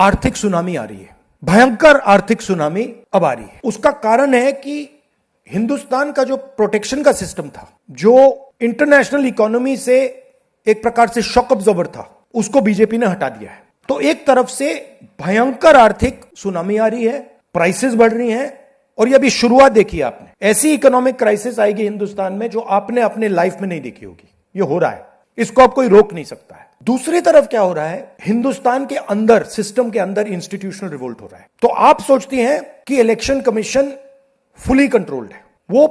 आर्थिक सुनामी आ रही है, भयंकर आर्थिक सुनामी अब आ रही है। उसका कारण है कि हिंदुस्तान का जो प्रोटेक्शन का सिस्टम था, जो इंटरनेशनल इकोनॉमी से एक प्रकार से शॉक अब्जॉर्बर था, उसको बीजेपी ने हटा दिया है। तो एक तरफ से भयंकर आर्थिक सुनामी आ रही है, प्राइसेस बढ़ रही हैं, और ये अभी शुरुआत देखी है आपने। ऐसी इकोनॉमिक क्राइसिस आएगी हिंदुस्तान में जो आपने अपने लाइफ में नहीं देखी होगी। ये हो रहा है, इसको अब कोई रोक नहीं सकता है। दूसरी तरफ क्या हो रहा है, हिंदुस्तान के अंदर, सिस्टम के अंदर इंस्टीट्यूशनल रिवोल्ट हो रहा है। तो आप सोचती हैं कि इलेक्शन कमीशन फुली कंट्रोल्ड है। वो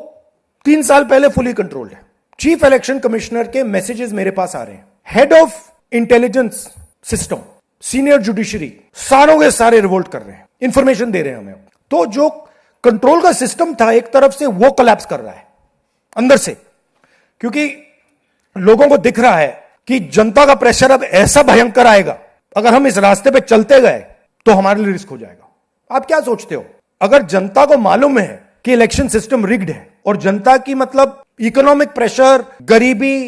3 साल पहले फुली कंट्रोल्ड है। चीफ इलेक्शन कमिश्नर के मैसेजेस मेरे पास आ रहे हैं, head of intelligence system, senior judiciary, सारों के सारे रिवोल्ट कर रहे हैं, इंफॉर्मेशन दे रहे हैं हमें। तो जो कंट्रोल का सिस्टम था एक तरफ से, वो कोलैप्स कर रहा है अंदर से, क्योंकि लोगों को दिख रहा है कि जनता का प्रेशर अब ऐसा भयंकर आएगा, अगर हम इस रास्ते पे चलते गए तो हमारे लिए रिस्क हो जाएगा। आप क्या सोचते हो, अगर जनता को मालूम है कि इलेक्शन सिस्टम रिग्ड है और जनता की मतलब इकोनॉमिक प्रेशर, गरीबी,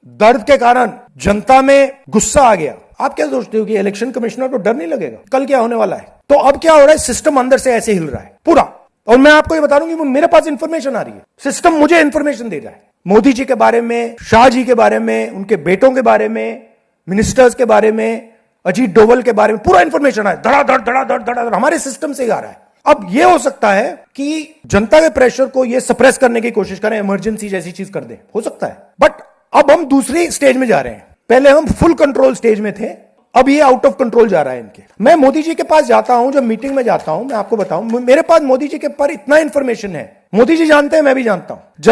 दर्द के कारण जनता में गुस्सा आ गया, आप क्या सोचते हो कि इलेक्शन कमिश्नर को डर नहीं लगेगा कल क्या होने वाला है? तो अब क्या हो रहा है, सिस्टम अंदर से ऐसे हिल रहा है पूरा। और मैं आपको ये बता दूं कि मेरे पास इंफॉर्मेशन आ रही है, सिस्टम मुझे इंफॉर्मेशन दे रहा है, मोदी जी के बारे में, शाह जी के बारे में, उनके बेटों के बारे में, मिनिस्टर्स के बारे में, अजीत डोवल के बारे में पूरा इंफॉर्मेशन है, धड़ाधड़ धड़ाधड़ धड़ाधड़ हमारे सिस्टम से ही आ रहा है। अब यह हो सकता है कि जनता के प्रेशर को यह सप्रेस करने की कोशिश करें, इमरजेंसी जैसी चीज कर दे, हो सकता है। बट अब हम दूसरी स्टेज में जा रहे हैं। पहले हम फुल कंट्रोल स्टेज में थे, अब ये आउट ऑफ कंट्रोल जा रहा है इनके। मैं मोदी जी के पास जाता हूं, जब मीटिंग में जाता हूं, मैं आपको बताऊं, मेरे पास मोदी जी के पर इतना इंफॉर्मेशन है, मोदी जी जानते हैं, मैं भी जानता हूं।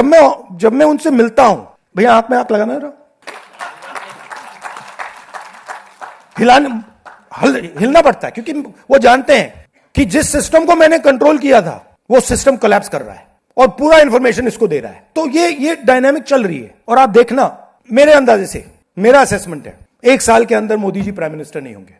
जब मैं उनसे मिलता हूं, भैया आंख में आंख लगाना जरा, हिलना पड़ता है, क्योंकि वो जानते हैं कि जिस सिस्टम को मैंने कंट्रोल किया था वो सिस्टम कोलैप्स कर रहा है और पूरा इंफॉर्मेशन इसको दे रहा है। तो ये डायनामिक चल रही है। और आप देखना, मेरे अंदाजे से, मेरा असेसमेंट है, 1 साल के अंदर मोदी जी प्राइम मिनिस्टर नहीं होंगे।